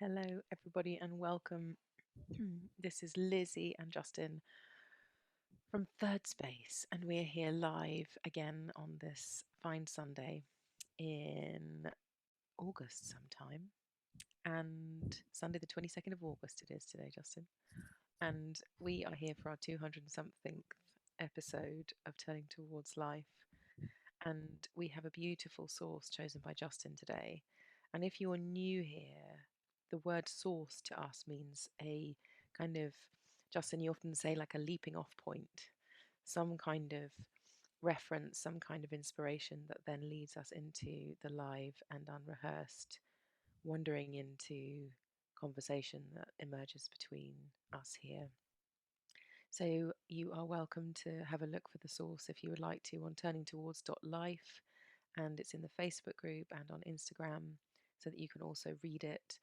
Hello, everybody, and welcome. This is Lizzie and Justin from Thirdspace, and we're here live again on this fine Sunday in August sometime. And Sunday, the 22nd of August, it is today, Justin. And we are here for our 200 and something episode of Turning Towards Life. And we have a beautiful source chosen by Justin today. And if you're new here, the word source to us means a kind of, Justin, you often say like a leaping off point, some kind of reference, some kind of inspiration that then leads us into the live and unrehearsed, wandering into conversation that emerges between us here. So you are welcome to have a look for the source if you would like to on turningtowards.life, and it's in the Facebook group and on Instagram so that you can also read it.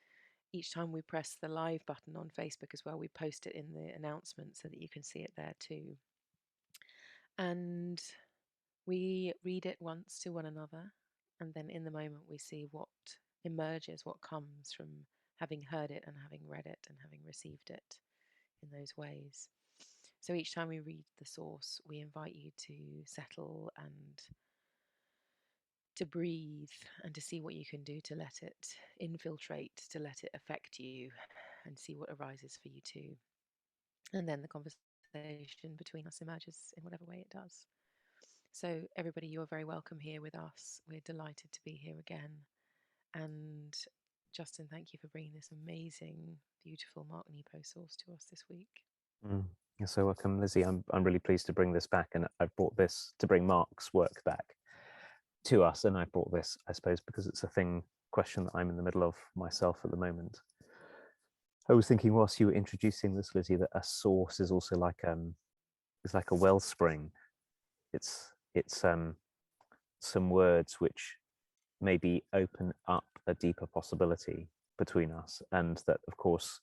Each time we press the live button on Facebook as well, we post it in the announcement so that you can see it there too. And we read it once to one another, and then in the moment we see what emerges, what comes from having heard it and having read it and having received it in those ways. So each time we read the source, we invite you to settle and to breathe and to see what you can do to let it infiltrate, to let it affect you, and see what arises for you too. And then the conversation between us emerges in whatever way it does. So, everybody, you're very welcome here with us. We're delighted to be here again. And Justin, thank you for bringing this amazing, beautiful Mark Nepo source to us this week. You're so welcome, Lizzie. I'm really pleased to bring this back, and I've brought this to bring Mark's work back to us. And I brought this, I suppose, because it's a question that I'm in the middle of myself at the moment. I was thinking whilst you were introducing this, Lizzie, that a source is also like a wellspring. It's some words which maybe open up a deeper possibility between us, and that, of course,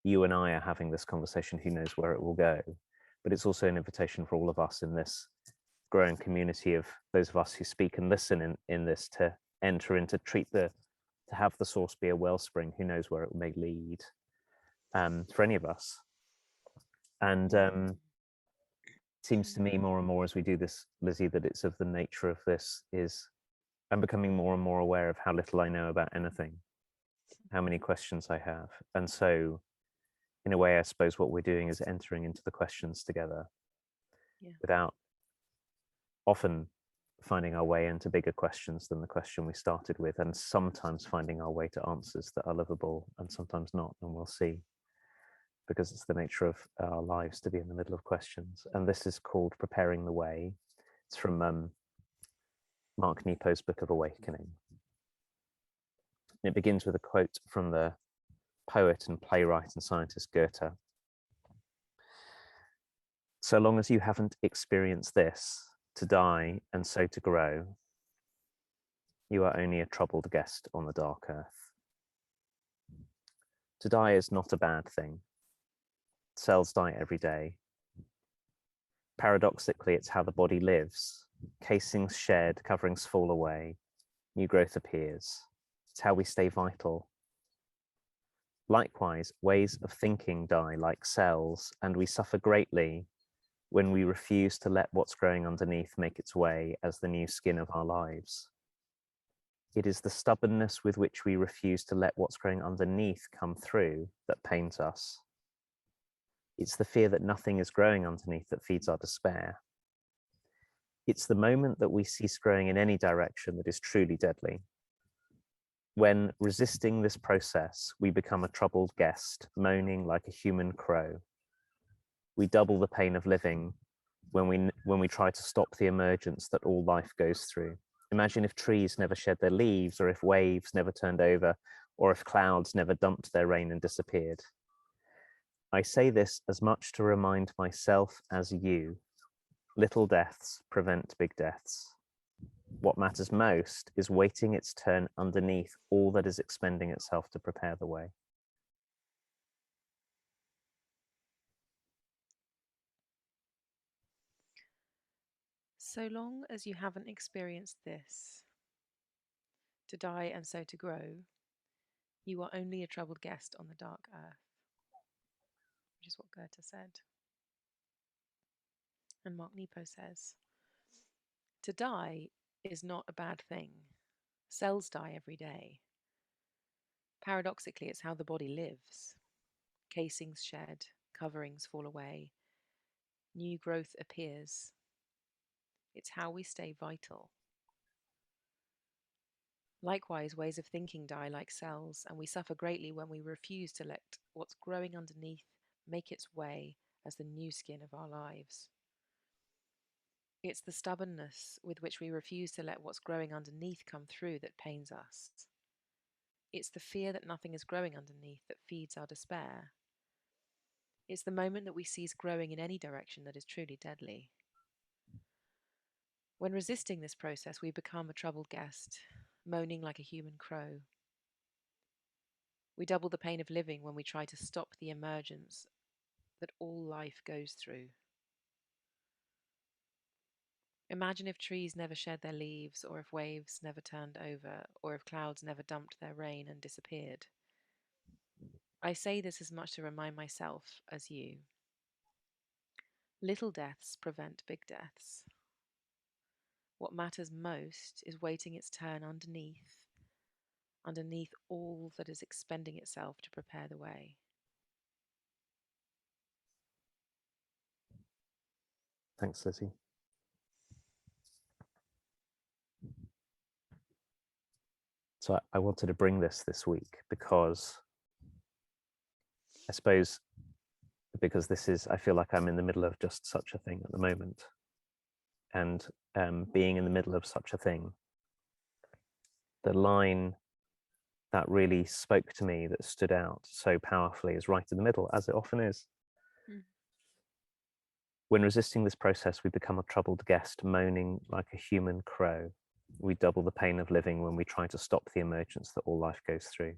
you and I are having this conversation. Who knows where it will go? But it's also an invitation for all of us in this growing community of those of us who speak and listen in this to enter into to have the source be a wellspring. Who knows where it may lead for any of us. And it seems to me more and more as we do this, Lizzie, that it's of the nature of this is I'm becoming more and more aware of how little I know about anything, how many questions I have. And so in a way, I suppose what we're doing is entering into the questions together without often finding our way into bigger questions than the question we started with, and sometimes finding our way to answers that are livable and sometimes not, and we'll see, because it's the nature of our lives to be in the middle of questions. And this is called Preparing the Way. It's from Mark Nepo's Book of Awakening. And it begins with a quote from the poet and playwright and scientist Goethe. So long as you haven't experienced this, to die and so to grow, you are only a troubled guest on the dark earth. To die is not a bad thing. Cells die every day. Paradoxically, it's how the body lives. Casings shed, coverings fall away, new growth appears. It's how we stay vital. Likewise, ways of thinking die like cells, and we suffer greatly when we refuse to let what's growing underneath make its way as the new skin of our lives. It is the stubbornness with which we refuse to let what's growing underneath come through that pains us. It's the fear that nothing is growing underneath that feeds our despair. It's the moment that we cease growing in any direction that is truly deadly. When resisting this process, we become a troubled guest, moaning like a human crow. We double the pain of living when we try to stop the emergence that all life goes through. Imagine if trees never shed their leaves, or if waves never turned over, or if clouds never dumped their rain and disappeared. I say this as much to remind myself as you. Little deaths prevent big deaths. What matters most is waiting its turn underneath all that is expending itself to prepare the way. So long as you haven't experienced this, to die and so to grow, You are only a troubled guest on the dark earth, which is what Goethe said. And Mark Nepo says, to die is not a bad thing. Cells die every day. Paradoxically, it's how the body lives. Casings shed, coverings fall away, new growth appears. It's how we stay vital. Likewise, ways of thinking die like cells, and we suffer greatly when we refuse to let what's growing underneath make its way as the new skin of our lives. It's the stubbornness with which we refuse to let what's growing underneath come through that pains us. It's the fear that nothing is growing underneath that feeds our despair. It's the moment that we cease growing in any direction that is truly deadly. When resisting this process, we become a troubled guest, moaning like a human crow. We double the pain of living when we try to stop the emergence that all life goes through. Imagine if trees never shed their leaves, or if waves never turned over, or if clouds never dumped their rain and disappeared. I say this as much to remind myself as you. Little deaths prevent big deaths. What matters most is waiting its turn underneath all that is expending itself to prepare the way. Thanks, Lizzie. So I wanted to bring this week because I suppose because this is, I feel like I'm in the middle of just such a thing at the moment. And being in the middle of such a thing, the line that really spoke to me, that stood out so powerfully, is right in the middle, as it often is. Mm. When resisting this process, we become a troubled guest, moaning like a human crow. We double the pain of living when we try to stop the emergence that all life goes through.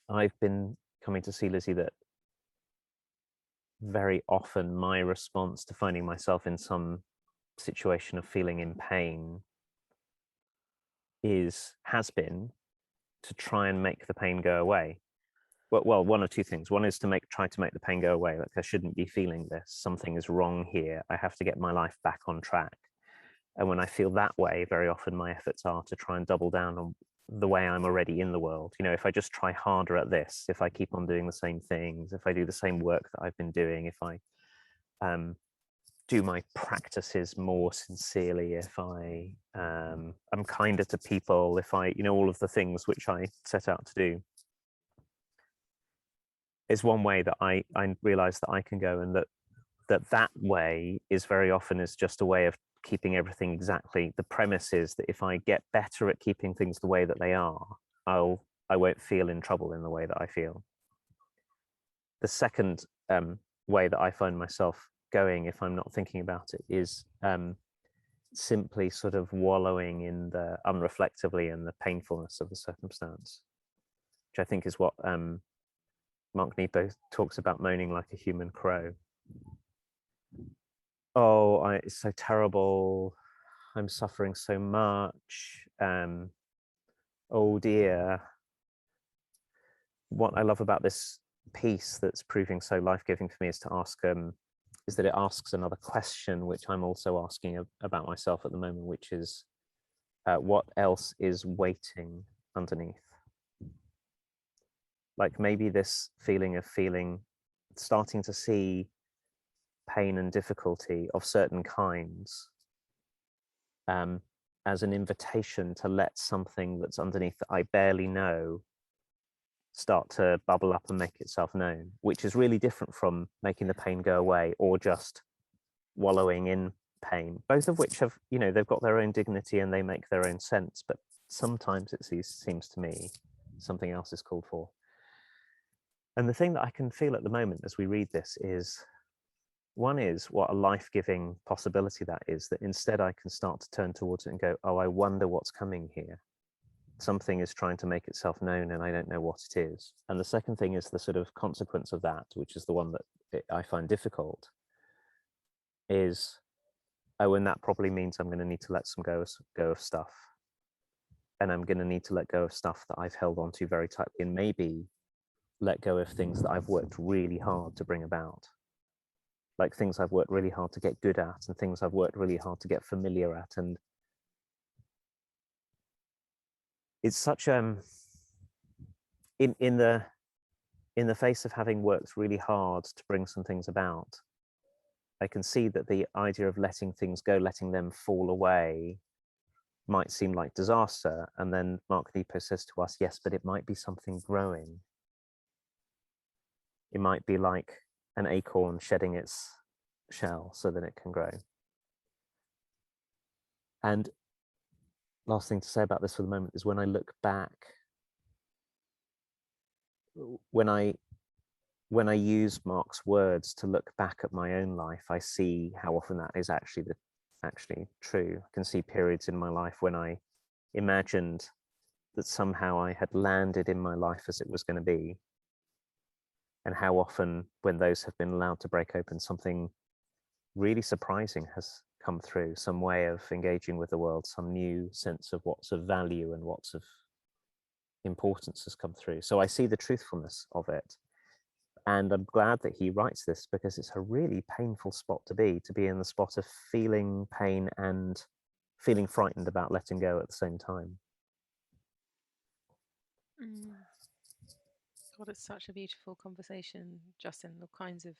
I've been coming to see, Lizzie, that very often my response to finding myself in some situation of feeling in pain has been to try and make the pain go away. Well, one of two things. One is to try to make the pain go away. Like, I shouldn't be feeling this. Something is wrong here. I have to get my life back on track. And when I feel that way, very often my efforts are to try and double down on the way I'm already in the world. You know, if I just try harder at this, if I keep on doing the same things, if I do the same work that I've been doing, if I do my practices more sincerely, if I'm kinder to people, if I, all of the things which I set out to do, is one way that I realize that I can go, and that way is very often is just a way of keeping everything exactly. The premise is that if I get better at keeping things the way that they are, I won't feel in trouble in the way that I feel. The second way that I find myself going, if I'm not thinking about it, is simply sort of wallowing in the unreflectively in the painfulness of the circumstance, which I think is what Mark Nepo talks about, moaning like a human crow. Oh, it's so terrible. I'm suffering so much. Oh dear. What I love about this piece that's proving so life-giving for me is to ask, is that it asks another question, which I'm also asking about myself at the moment, which is, what else is waiting underneath? Like maybe this feeling of starting to see pain and difficulty of certain kinds as an invitation to let something that's underneath that I barely know start to bubble up and make itself known, which is really different from making the pain go away or just wallowing in pain, both of which have, they've got their own dignity and they make their own sense, but sometimes it seems to me something else is called for. And the thing that I can feel at the moment as we read this is, one is what a life-giving possibility that is, that instead I can start to turn towards it and go, oh, I wonder what's coming here. Something is trying to make itself known and I don't know what it is. And the second thing is the sort of consequence of that, which is the one that I find difficult, is, oh, and that probably means I'm going to need to let some go of stuff. and I'm going to need to let go of stuff that I've held on to very tightly, and maybe let go of things that I've worked really hard to bring about, like things I've worked really hard to get good at and things I've worked really hard to get familiar at. And it's such in the face of having worked really hard to bring some things about, I can see that the idea of letting things go, letting them fall away, might seem like disaster. And then Mark Nepo says to us, yes, but it might be something growing. It might be like an acorn shedding its shell so that it can grow. And last thing to say about this for the moment is when I look back, when I use Mark's words to look back at my own life, I see how often that is actually true. I can see periods in my life when I imagined that somehow I had landed in my life as it was going to be, and how often when those have been allowed to break open, something really surprising has come through, some way of engaging with the world, some new sense of what's of value and what's of importance has come through. So I see the truthfulness of it. And I'm glad that he writes this, because it's a really painful spot to be in the spot of feeling pain and feeling frightened about letting go at the same time. God, it's such a beautiful conversation, Justin. All kinds of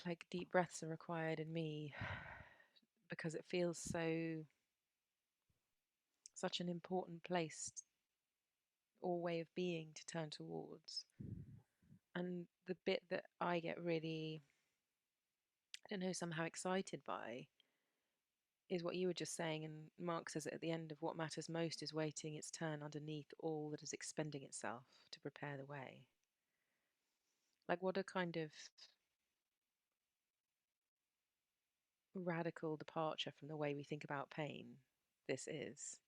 like deep breaths are required in me because it feels such an important place or way of being to turn towards. And the bit that I get really, I don't know, somehow excited by is what you were just saying. And Mark says at the end of what matters most is waiting its turn underneath all that is expending itself to prepare the way. Like, what a kind of radical departure from the way we think about pain this is.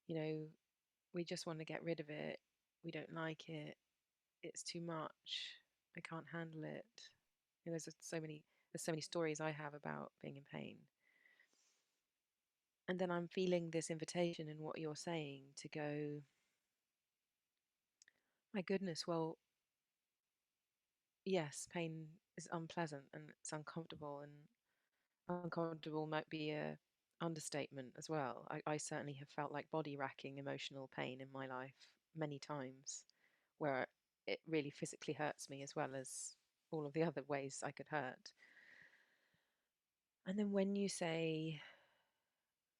You know, we just want to get rid of it. We don't like it. It's too much. I can't handle it. You know, there's so many stories I have about being in pain. And then I'm feeling this invitation in what you're saying to go, my goodness, well, yes, pain is unpleasant and it's uncomfortable, and uncomfortable might be a understatement as well. I certainly have felt like body racking emotional pain in my life many times, where it really physically hurts me as well as all of the other ways I could hurt. And then when you say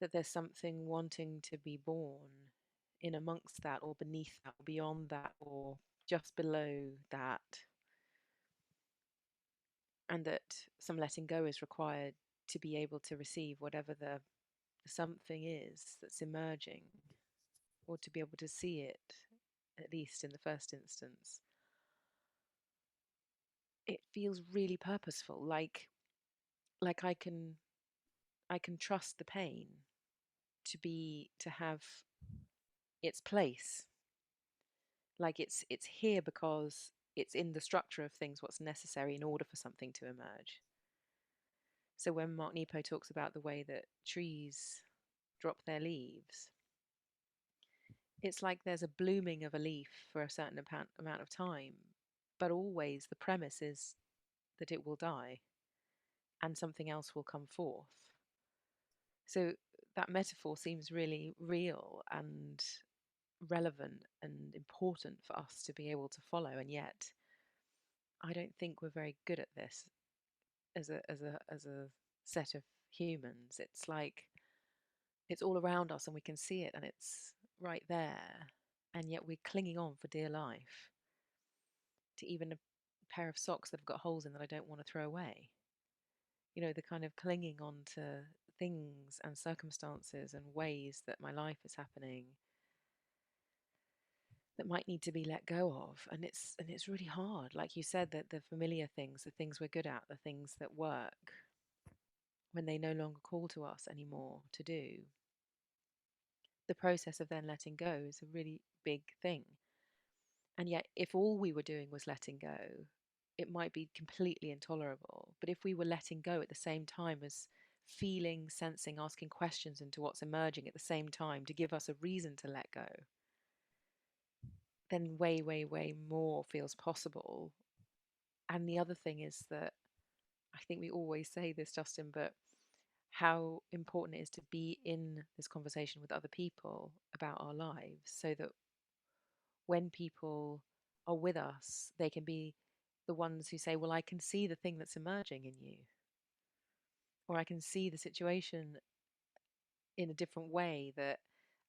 that there's something wanting to be born in amongst that, or beneath that, or beyond that, or just below that, and that some letting go is required to be able to receive whatever the something is that's emerging, or to be able to see it, at least in the first instance, it feels really purposeful. Like I can trust the pain to have its place. Like it's here because it's in the structure of things what's necessary in order for something to emerge. So when Mark Nepo talks about the way that trees drop their leaves, it's like there's a blooming of a leaf for a certain amount of time, but always the premise is that it will die and something else will come forth. So that metaphor seems really real and relevant and important for us to be able to follow. And yet I don't think we're very good at this as a set of humans. It's like it's all around us and we can see it and it's right there, and yet we're clinging on for dear life to even a pair of socks that have got holes in that I don't want to throw away. You know, the kind of clinging on to things and circumstances and ways that my life is happening that might need to be let go of. And it's really hard, like you said, that the familiar things, the things we're good at, the things that work, when they no longer call to us anymore to do, the process of then letting go is a really big thing. And yet, if all we were doing was letting go, it might be completely intolerable. But if we were letting go at the same time as feeling, sensing, asking questions into what's emerging at the same time to give us a reason to let go, then way, way, way more feels possible. And the other thing is that I think we always say this, Justin, but how important it is to be in this conversation with other people about our lives so that when people are with us, they can be the ones who say, well, I can see the thing that's emerging in you, or I can see the situation in a different way that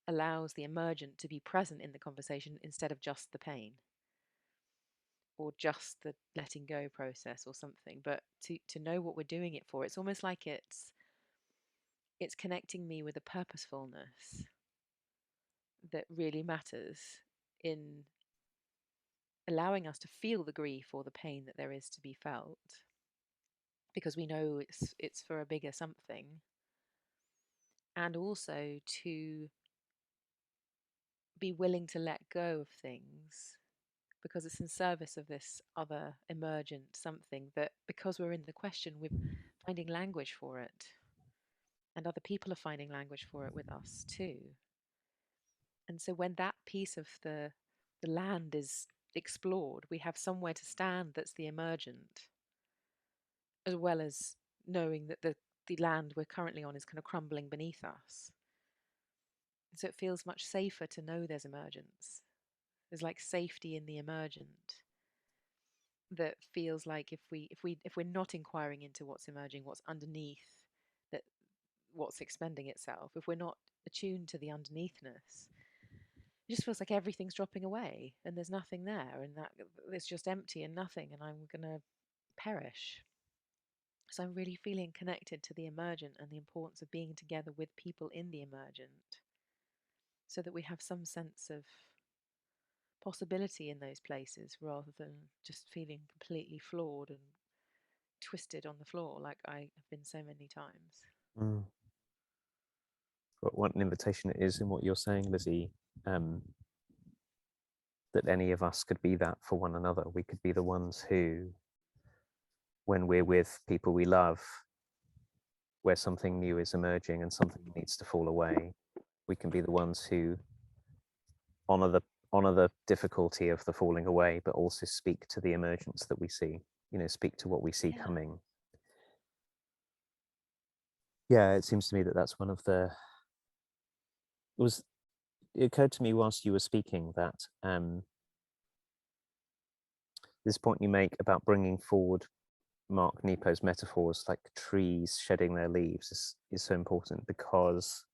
allows the emergent to be present in the conversation instead of just the pain or just the letting go process or something, but to know what we're doing it for. It's almost like it's connecting me with a purposefulness that really matters in allowing us to feel the grief or the pain that there is to be felt, because we know it's for a bigger something, and also to be willing to let go of things because it's in service of this other emergent something that, because we're in the question, we're finding language for it, and other people are finding language for it with us too. And so when that piece of the land is explored, we have somewhere to stand that's the emergent, as well as knowing that the land we're currently on is kind of crumbling beneath us. And so it feels much safer to know there's emergence. There's like safety in the emergent that feels like if we're not inquiring into what's emerging, what's underneath, that what's expending itself, if we're not attuned to the underneathness, it just feels like everything's dropping away and there's nothing there, and that it's just empty and nothing, and I'm gonna perish. So I'm really feeling connected to the emergent and the importance of being together with people in the emergent so that we have some sense of possibility in those places rather than just feeling completely flawed and twisted on the floor like I have been so many times. Mm. What an invitation it is in what you're saying, Lizzie, that any of us could be that for one another. We could be the ones who, when we're with people we love, where something new is emerging and something needs to fall away, we can be the ones who honor the difficulty of the falling away, but also speak to the emergence that we see, speak to what we see Yeah. coming. Yeah, it seems to me that that's one of the, it occurred to me whilst you were speaking that this point you make about bringing forward Mark Nepo's metaphors like trees shedding their leaves is so important, because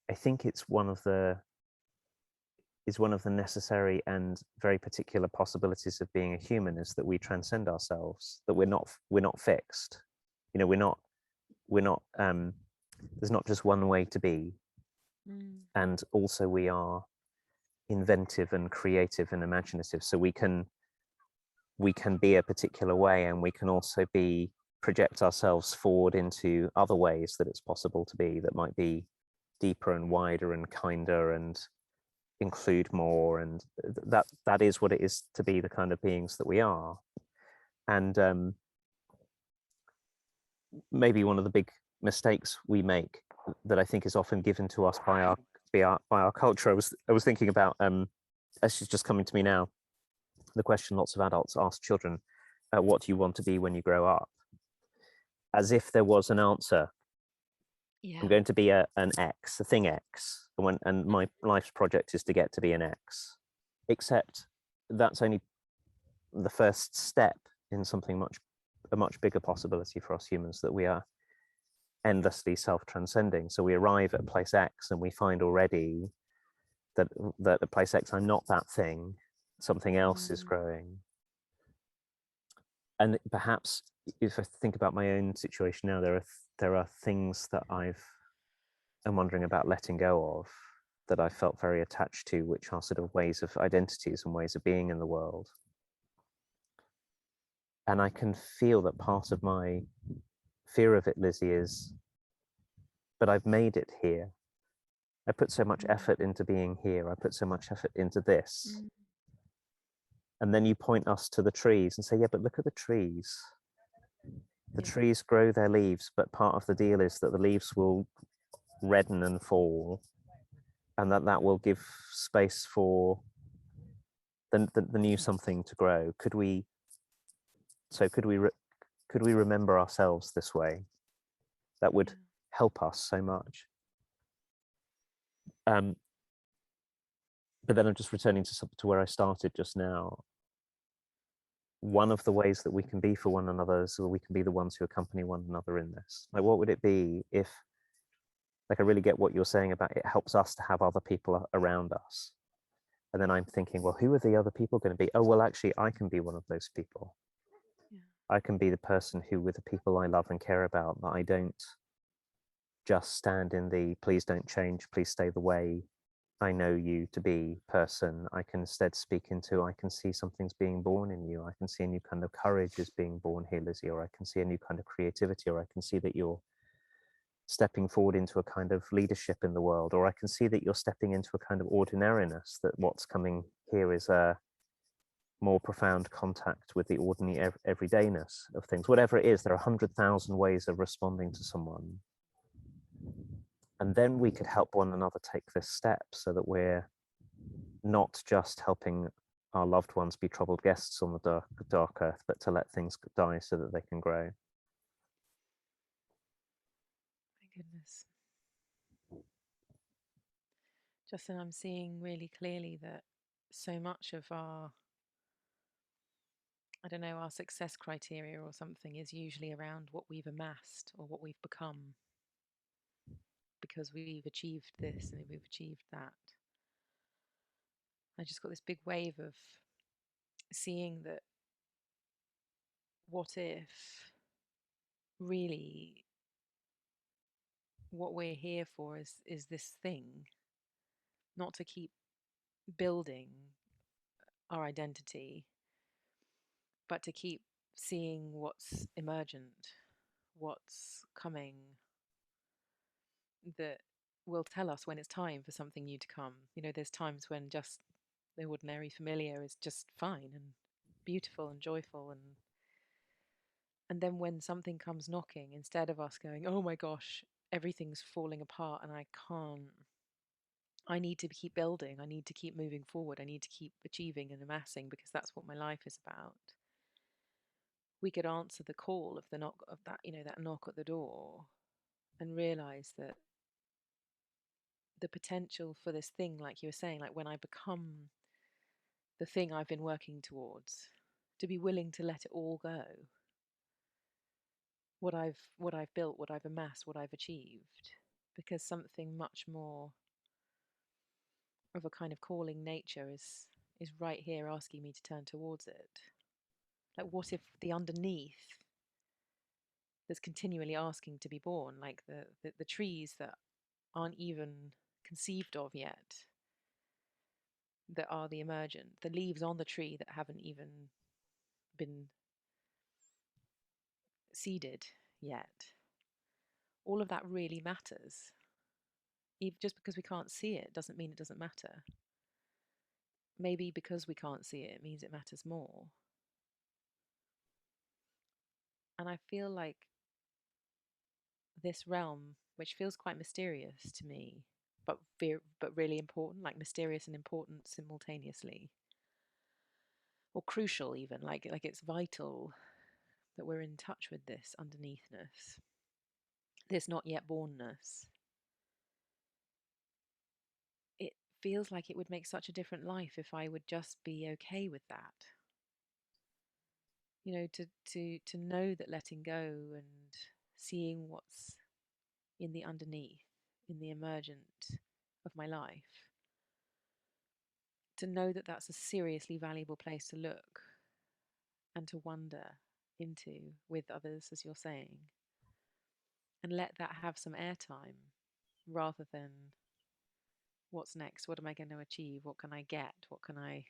I think it's one of the necessary and very particular possibilities of being a human, is that we transcend ourselves, that we're not fixed. We're not there's not just one way to be. And also we are inventive and creative and imaginative, so we can be a particular way, and we can also project ourselves forward into other ways that it's possible to be, that might be deeper and wider and kinder and include more, and that is what it is to be the kind of beings that we are. And maybe one of the big mistakes we make, that I think is often given to us by our culture, I was thinking about, as is just coming to me now, the question lots of adults ask children, what do you want to be when you grow up? As if there was an answer. Yeah. I'm going to be a thing X, and my life's project is to get to be an X. Except that's only the first step in something a much bigger possibility for us humans, that we are endlessly self-transcending. So we arrive at place X and we find already that at place X, I'm not that thing, something else is growing. And perhaps if I think about my own situation now, there are things that I'm wondering about letting go of, that I felt very attached to, which are sort of ways of identities and ways of being in the world. And I can feel that part of my fear of it, Lizzie, is, but I've made it here. I put so much effort into being here. I put so much effort into this. And then you point us to the trees and say, yeah, but look at the trees. The Yeah. trees grow their leaves, but part of the deal is that the leaves will redden and fall, and that will give space for the new something to grow. Could we could we remember ourselves this way? That would Yeah. help us so much. Um, but then I'm just returning to where I started just now. One of the ways that we can be for one another is that we can be the ones who accompany one another in this. Like, what would it be if, like, I really get what you're saying about it helps us to have other people around us. And then I'm thinking, well, who are the other people going to be? Oh, well, actually, I can be one of those people. Yeah. I can be the person who, with the people I love and care about, that I don't just stand in the please don't change, please stay the way I know you to be person. I can instead speak into, I can see something's being born in you. I can see a new kind of courage is being born here, Lizzie, or I can see a new kind of creativity, or I can see that you're stepping forward into a kind of leadership in the world, or I can see that you're stepping into a kind of ordinariness, that what's coming here is a more profound contact with the ordinary everydayness of things. Whatever it is, there are 100,000 ways of responding to someone. And then we could help one another take this step so that we're not just helping our loved ones be troubled guests on the dark earth, but to let things die so that they can grow. My goodness. Justin, I'm seeing really clearly that so much of our, I don't know, our success criteria or something is usually around what we've amassed or what we've become because we've achieved this and we've achieved that. I just got this big wave of seeing that what if really what we're here for is this thing, not to keep building our identity, but to keep seeing what's emergent, what's coming, that will tell us when it's time for something new to come. You know, there's times when just the ordinary familiar is just fine and beautiful and joyful, and then when something comes knocking, instead of us going, oh my gosh, everything's falling apart and I need to keep building, I need to keep moving forward, I need to keep achieving and amassing because that's what my life is about. We could answer the call of the knock of that, you know, that knock at the door, and realize that the potential for this thing, like you were saying, like when I become the thing I've been working towards, to be willing to let it all go, what I've built, what I've amassed, what I've achieved, because something much more of a kind of calling nature is right here asking me to turn towards it. Like what if the underneath that's continually asking to be born, like the trees that aren't even conceived of yet, that are the emergent, the leaves on the tree that haven't even been seeded yet. All of that really matters. Even just because we can't see it doesn't mean it doesn't matter. Maybe because we can't see it, it means it matters more. And I feel like this realm, which feels quite mysterious to me, but really important, like mysterious and important simultaneously, or crucial even, like it's vital that we're in touch with this underneathness, this not yet bornness. It feels like it would make such a different life if I would just be okay with that. You know, to know that letting go and seeing what's in the underneath, in the emergent of my life, to know that that's a seriously valuable place to look and to wander into with others, as you're saying, and let that have some airtime rather than what's next, what am I going to achieve, what can I get, what can I.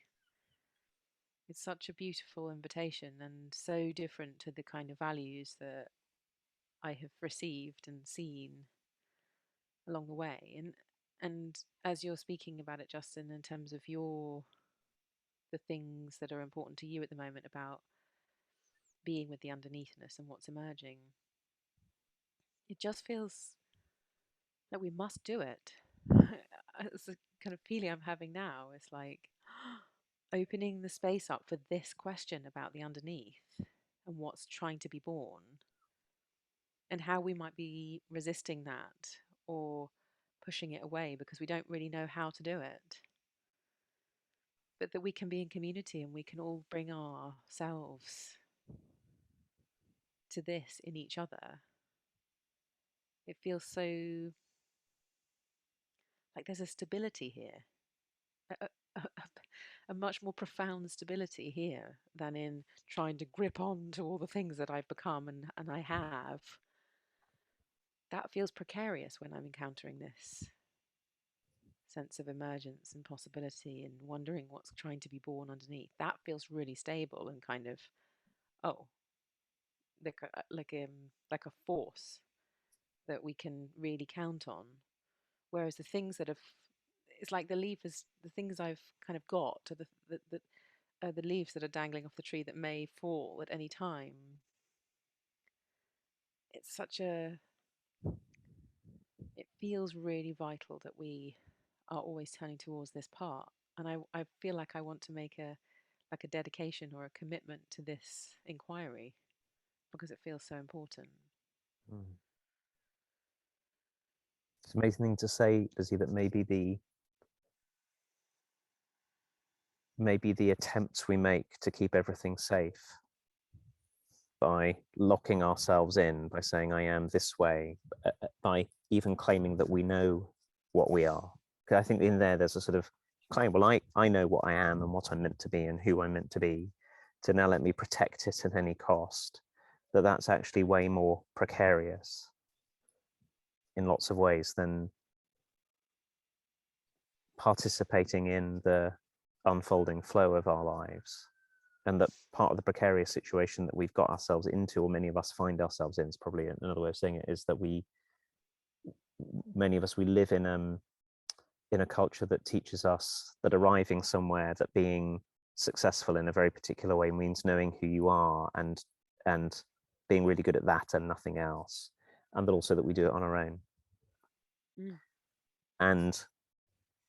It's such a beautiful invitation and so different to the kind of values that I have received and seen along the way. And as you're speaking about it, Justin, in terms of the things that are important to you at the moment about being with the underneathness and what's emerging, it just feels like we must do it. It's the kind of feeling I'm having now. It's like opening the space up for this question about the underneath and what's trying to be born, and how we might be resisting that or pushing it away because we don't really know how to do it. But that we can be in community and we can all bring ourselves to this in each other. It feels so like there's a stability here, a much more profound stability here than in trying to grip on to all the things that I've become and I have. That feels precarious when I'm encountering this sense of emergence and possibility and wondering what's trying to be born underneath. That feels really stable and kind of, oh, like a force that we can really count on. Whereas the things that have, it's like the leaf is the things I've kind of got are the leaves that are dangling off the tree that may fall at any time. It's such a, it feels really vital that we are always turning towards this part. And I feel like I want to make a dedication or a commitment to this inquiry because it feels so important. Mm. It's an amazing thing to say, Lizzie, that maybe the attempts we make to keep everything safe by locking ourselves in, by saying I am this way, by even claiming that we know what we are. Because I think in there's a sort of claim, well, I know what I am and what I'm meant to be and who I'm meant to be, to now let me protect it at any cost, that's actually way more precarious in lots of ways than participating in the unfolding flow of our lives. And that part of the precarious situation that we've got ourselves into, or many of us find ourselves in, is probably another way of saying it, is that many of us, we live in a culture that teaches us that arriving somewhere, that being successful in a very particular way means knowing who you are and being really good at that and nothing else, and that also that we do it on our own. Mm. And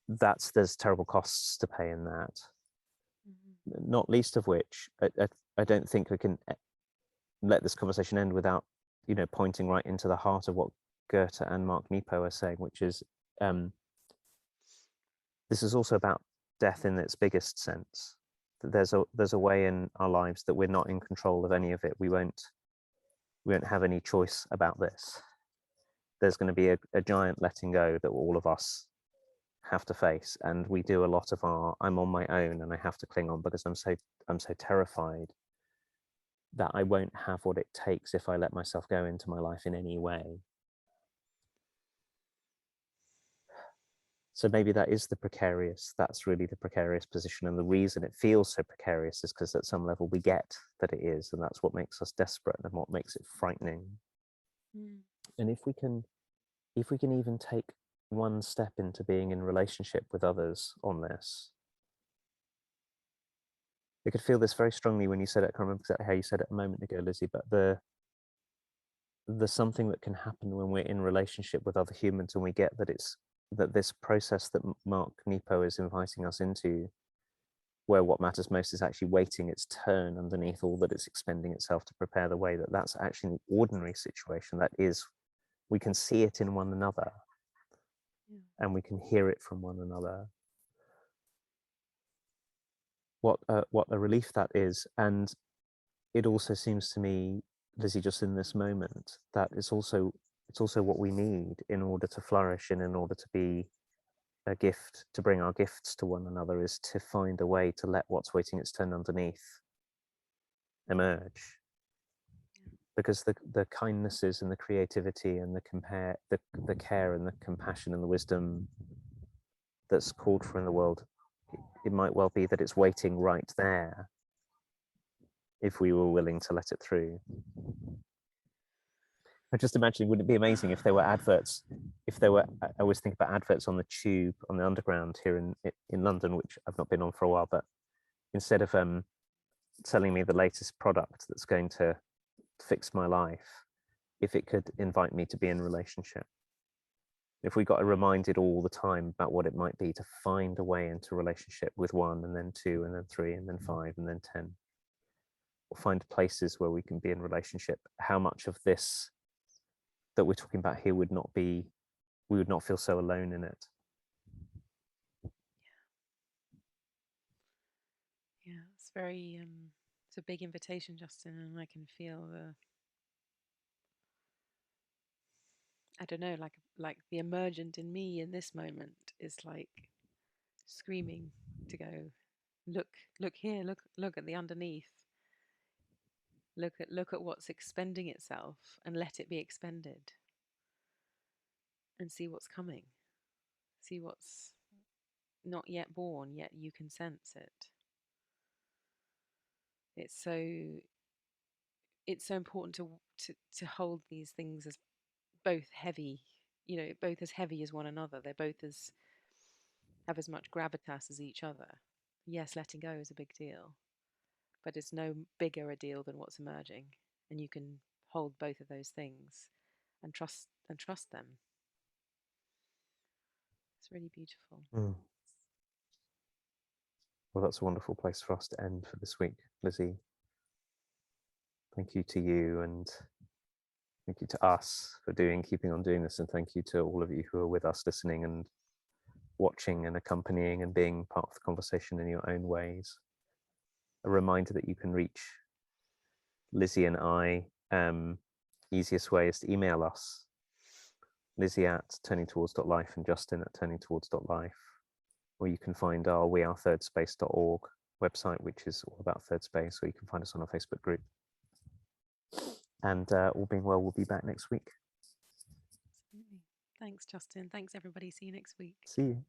there's terrible costs to pay in that. Mm-hmm. Not least of which, I don't think we can let this conversation end without, pointing right into the heart of what Goethe and Mark Nepo are saying, which is this is also about death in its biggest sense. That there's a way in our lives that we're not in control of any of it. We won't have any choice about this. There's going to be a giant letting go that all of us have to face, and we do a lot of I'm on my own and I have to cling on because I'm so terrified that I won't have what it takes if I let myself go into my life in any way. So maybe that's really the precarious position. And the reason it feels so precarious is because at some level we get that it is, and that's what makes us desperate and what makes it frightening. Mm. And if we can even take one step into being in relationship with others on this, I could feel this very strongly when you said it. I can't remember exactly how you said it a moment ago, Lizzie, but there's something that can happen when we're in relationship with other humans and we get that this process that Mark Nepo is inviting us into, where what matters most is actually waiting its turn underneath all that it's expending itself to prepare the way, that's actually an ordinary situation. That is, we can see it in one another. Yeah. And we can hear it from one another. What a relief that is. And it also seems to me, Lizzie, just in this moment, that it's also what we need in order to flourish and in order to be a gift, to bring our gifts to one another, is to find a way to let what's waiting its turn underneath emerge. Because the kindnesses and the creativity and the care and the compassion and the wisdom that's called for in the world, it might well be that it's waiting right there if we were willing to let it through. I just imagine, wouldn't it be amazing if there were adverts, I always think about adverts on the tube, on the underground here in London, which I've not been on for a while, but instead of selling me the latest product that's going to fix my life if it could invite me to be in relationship? If we got reminded all the time about what it might be to find a way into relationship with 1 and then 2 and then 3 and then 5 and then 10, or find places where we can be in relationship, how much of this that we're talking about here would not be, we would not feel so alone in it. Yeah, it's very it's a big invitation, Justin, and I can feel the, I don't know, like the emergent in me in this moment is like screaming to go, look here, look at the underneath. Look at what's expending itself and let it be expended. And see what's coming. See what's not yet born, yet you can sense it. It's so important to hold these things as both heavy, both as heavy as one another. They're both as have as much gravitas as each other. Yes, letting go is a big deal, but it's no bigger a deal than what's emerging. And you can hold both of those things and trust them. It's really beautiful. Mm. Well, that's a wonderful place for us to end for this week, Lizzie. Thank you to you, and thank you to us for keeping on doing this, and thank you to all of you who are with us listening and watching and accompanying and being part of the conversation in your own ways. A reminder that you can reach Lizzie and I. Easiest way is to email us, Lizzie at turningtowards.life and Justin at turningtowards.life, or you can find our wearethirdSpace.org website, which is all about Thirdspace, or you can find us on our Facebook group. And all being well, we'll be back next week. Absolutely. Thanks, Justin. Thanks, everybody. See you next week. See you.